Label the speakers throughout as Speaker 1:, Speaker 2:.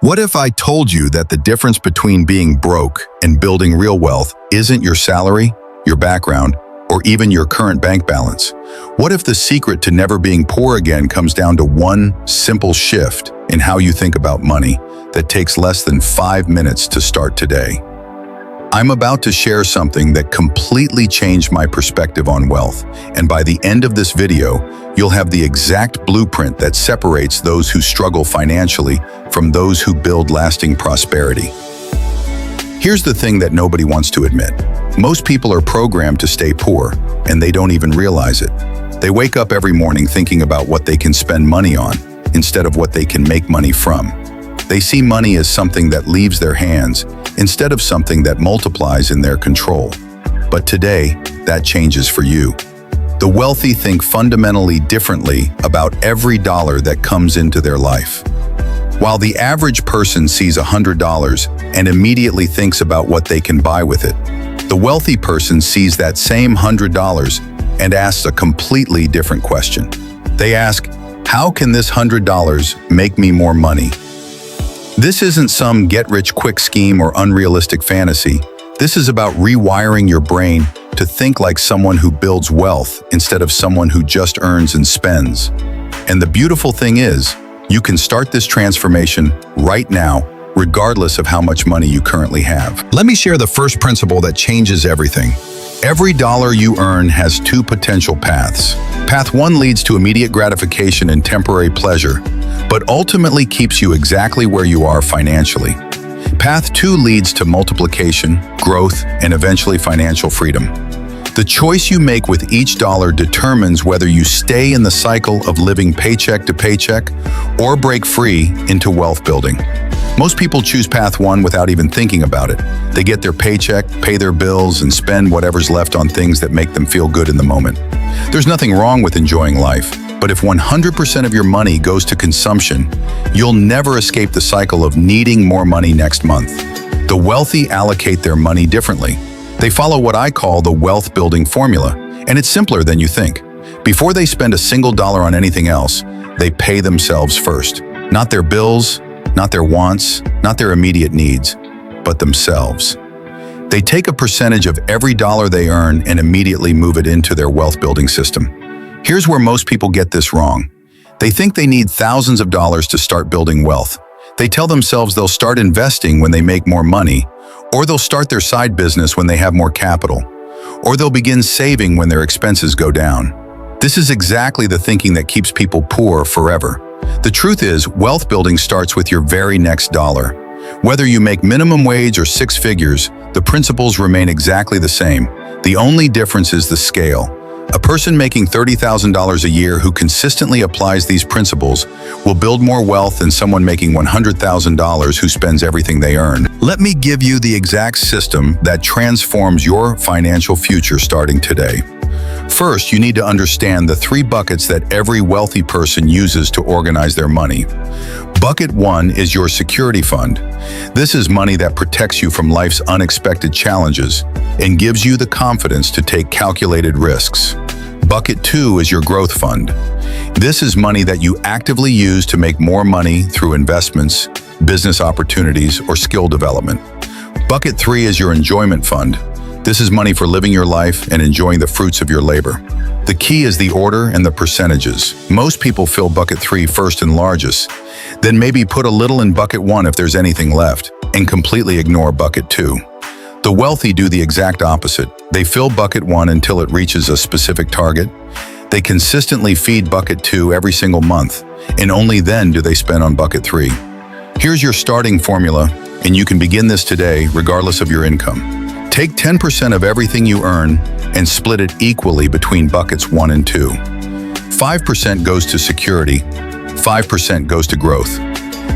Speaker 1: What if I told you that the difference between being broke and building real wealth isn't your salary, your background, or even your current bank balance? What if the secret to never being poor again comes down to one simple shift in how you think about money that takes less than 5 minutes to start today? I'm about to share something that completely changed my perspective on wealth, and by the end of this video, you'll have the exact blueprint that separates those who struggle financially from those who build lasting prosperity. Here's the thing that nobody wants to admit. Most people are programmed to stay poor, and they don't even realize it. They wake up every morning thinking about what they can spend money on, instead of what they can make money from. They see money as something that leaves their hands, instead of something that multiplies in their control. But today, that changes for you. The wealthy think fundamentally differently about every dollar that comes into their life. While the average person sees $100 and immediately thinks about what they can buy with it, the wealthy person sees that same $100 and asks a completely different question. They ask, how can this $100 make me more money? This isn't some get-rich-quick scheme or unrealistic fantasy. This is about rewiring your brain to think like someone who builds wealth instead of someone who just earns and spends. And the beautiful thing is, you can start this transformation right now, regardless of how much money you currently have. Let me share the first principle that changes everything. Every dollar you earn has two potential paths. Path 1 leads to immediate gratification and temporary pleasure, but ultimately keeps you exactly where you are financially. Path 2 leads to multiplication, growth, and eventually financial freedom. The choice you make with each dollar determines whether you stay in the cycle of living paycheck to paycheck or break free into wealth building. Most people choose path 1 without even thinking about it. They get their paycheck, pay their bills, and spend whatever's left on things that make them feel good in the moment. There's nothing wrong with enjoying life, but if 100% of your money goes to consumption, you'll never escape the cycle of needing more money next month. The wealthy allocate their money differently. They follow what I call the wealth building formula, and it's simpler than you think. Before they spend a single dollar on anything else, they pay themselves first. Not their bills, not their wants, not their immediate needs, but themselves. They take a percentage of every dollar they earn and immediately move it into their wealth building system. Here's where most people get this wrong. They think they need thousands of dollars to start building wealth. They tell themselves they'll start investing when they make more money, or they'll start their side business when they have more capital, or they'll begin saving when their expenses go down. This is exactly the thinking that keeps people poor forever. The truth is, wealth building starts with your very next dollar. Whether you make minimum wage or 6 figures, the principles remain exactly the same. The only difference is the scale. A person making $30,000 a year who consistently applies these principles will build more wealth than someone making $100,000 who spends everything they earn. Let me give you the exact system that transforms your financial future starting today. First, you need to understand the 3 buckets that every wealthy person uses to organize their money. Bucket 1 is your security fund. This is money that protects you from life's unexpected challenges and gives you the confidence to take calculated risks. Bucket 2 is your growth fund. This is money that you actively use to make more money through investments, business opportunities, or skill development. Bucket 3 is your enjoyment fund. This is money for living your life and enjoying the fruits of your labor. The key is the order and the percentages. Most people fill bucket 3 first and largest, then maybe put a little in bucket 1 if there's anything left, and completely ignore bucket 2. The wealthy do the exact opposite. They fill bucket 1 until it reaches a specific target. They consistently feed bucket 2 every single month, and only then do they spend on bucket 3. Here's your starting formula, and you can begin this today regardless of your income. Take 10% of everything you earn and split it equally between buckets 1 and 2. 5% goes to security, 5% goes to growth.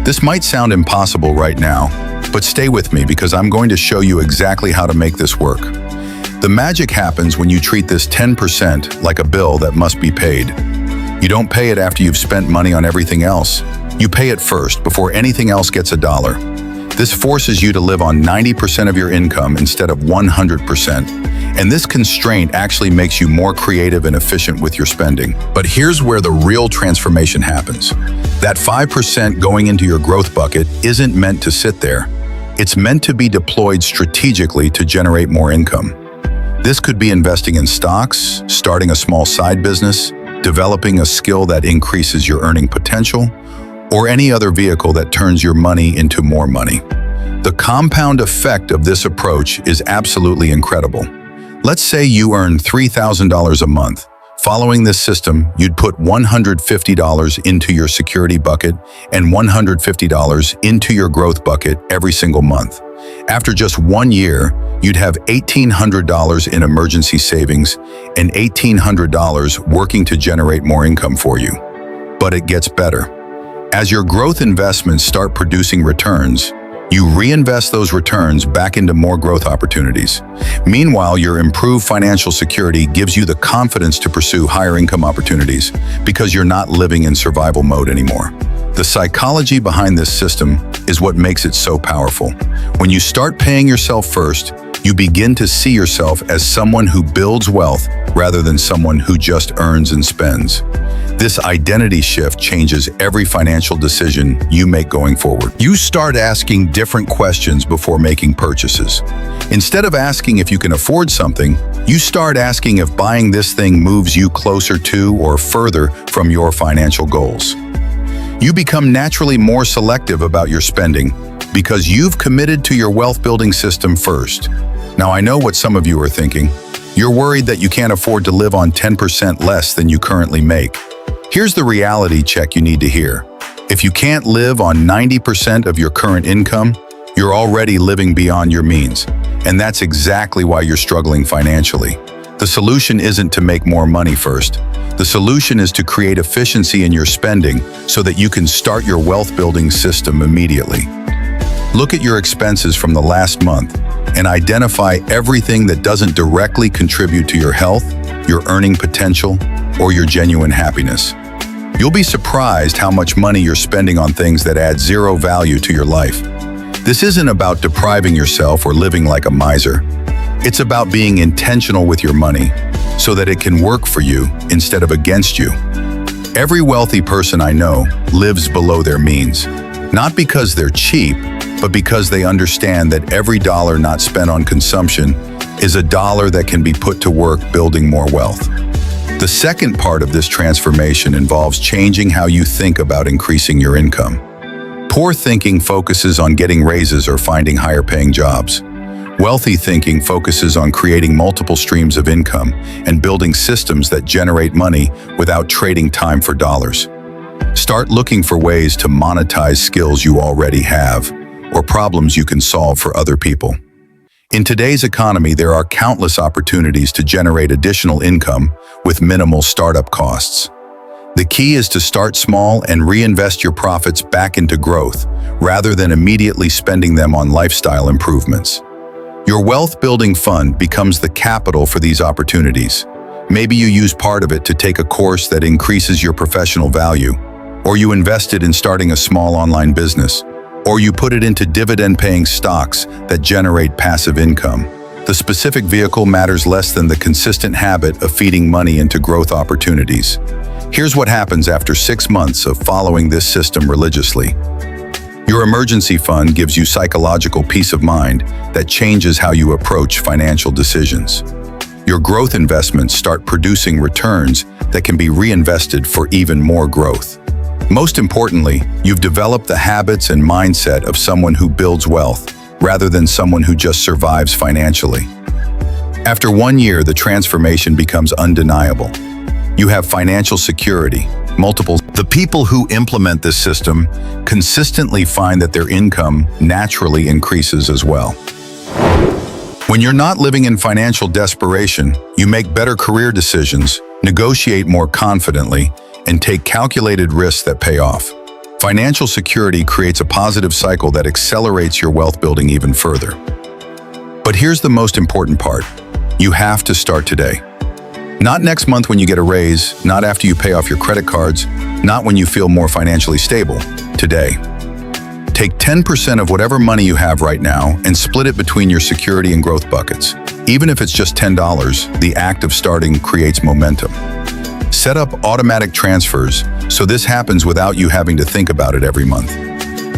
Speaker 1: This might sound impossible right now, but stay with me because I'm going to show you exactly how to make this work. The magic happens when you treat this 10% like a bill that must be paid. You don't pay it after you've spent money on everything else. You pay it first before anything else gets a dollar. This forces you to live on 90% of your income instead of 100%, And this constraint actually makes you more creative and efficient with your spending. But here's where the real transformation happens. That 5% going into your growth bucket isn't meant to sit there. It's meant to be deployed strategically to generate more income. This could be investing in stocks, starting a small side business, developing a skill that increases your earning potential, or any other vehicle that turns your money into more money. The compound effect of this approach is absolutely incredible. Let's say you earn $3,000 a month. Following this system, you'd put $150 into your security bucket and $150 into your growth bucket every single month. After just 1 year, you'd have $1,800 in emergency savings and $1,800 working to generate more income for you. But it gets better. As your growth investments start producing returns, you reinvest those returns back into more growth opportunities. Meanwhile, your improved financial security gives you the confidence to pursue higher income opportunities because you're not living in survival mode anymore. The psychology behind this system is what makes it so powerful. When you start paying yourself first, you begin to see yourself as someone who builds wealth rather than someone who just earns and spends. This identity shift changes every financial decision you make going forward. You start asking different questions before making purchases. Instead of asking if you can afford something, you start asking if buying this thing moves you closer to or further from your financial goals. You become naturally more selective about your spending because you've committed to your wealth-building system first. Now, I know what some of you are thinking. You're worried that you can't afford to live on 10% less than you currently make. Here's the reality check you need to hear. If you can't live on 90% of your current income, you're already living beyond your means. And that's exactly why you're struggling financially. The solution isn't to make more money first. The solution is to create efficiency in your spending so that you can start your wealth-building system immediately. Look at your expenses from the last month and identify everything that doesn't directly contribute to your health, your earning potential, or your genuine happiness. You'll be surprised how much money you're spending on things that add zero value to your life. This isn't about depriving yourself or living like a miser. It's about being intentional with your money so that it can work for you instead of against you. Every wealthy person I know lives below their means, not because they're cheap, but because they understand that every dollar not spent on consumption is a dollar that can be put to work building more wealth. The second part of this transformation involves changing how you think about increasing your income. Poor thinking focuses on getting raises or finding higher-paying jobs. Wealthy thinking focuses on creating multiple streams of income and building systems that generate money without trading time for dollars. Start looking for ways to monetize skills you already have or problems you can solve for other people. In today's economy, there are countless opportunities to generate additional income with minimal startup costs. The key is to start small and reinvest your profits back into growth, rather than immediately spending them on lifestyle improvements. Your wealth-building fund becomes the capital for these opportunities. Maybe you use part of it to take a course that increases your professional value, or you invested in starting a small online business, or you put it into dividend-paying stocks that generate passive income. The specific vehicle matters less than the consistent habit of feeding money into growth opportunities. Here's what happens after 6 months of following this system religiously. Your emergency fund gives you psychological peace of mind that changes how you approach financial decisions. Your growth investments start producing returns that can be reinvested for even more growth. Most importantly, you've developed the habits and mindset of someone who builds wealth, rather than someone who just survives financially. After 1 year, the transformation becomes undeniable. You have financial security, The people who implement this system consistently find that their income naturally increases as well. When you're not living in financial desperation, you make better career decisions, negotiate more confidently, and take calculated risks that pay off. Financial security creates a positive cycle that accelerates your wealth building even further. But here's the most important part. You have to start today. Not next month when you get a raise, not after you pay off your credit cards, not when you feel more financially stable. Today. Take 10% of whatever money you have right now and split it between your security and growth buckets. Even if it's just $10, the act of starting creates momentum. Set up automatic transfers so this happens without you having to think about it every month.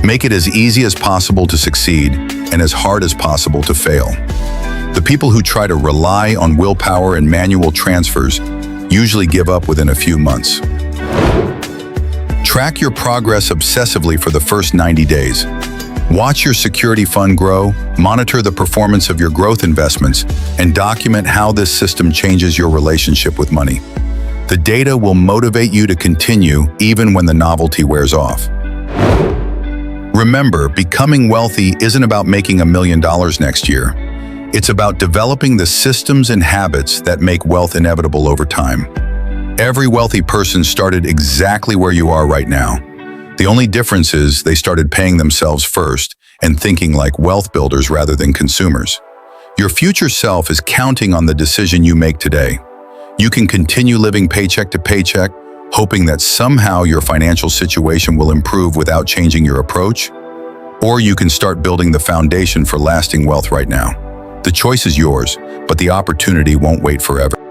Speaker 1: Make it as easy as possible to succeed and as hard as possible to fail. The people who try to rely on willpower and manual transfers usually give up within a few months. Track your progress obsessively for the first 90 days. Watch your security fund grow, monitor the performance of your growth investments, and document how this system changes your relationship with money. The data will motivate you to continue even when the novelty wears off. Remember, becoming wealthy isn't about making $1 million next year. It's about developing the systems and habits that make wealth inevitable over time. Every wealthy person started exactly where you are right now. The only difference is they started paying themselves first and thinking like wealth builders rather than consumers. Your future self is counting on the decision you make today. You can continue living paycheck to paycheck, hoping that somehow your financial situation will improve without changing your approach, or you can start building the foundation for lasting wealth right now. The choice is yours, but the opportunity won't wait forever.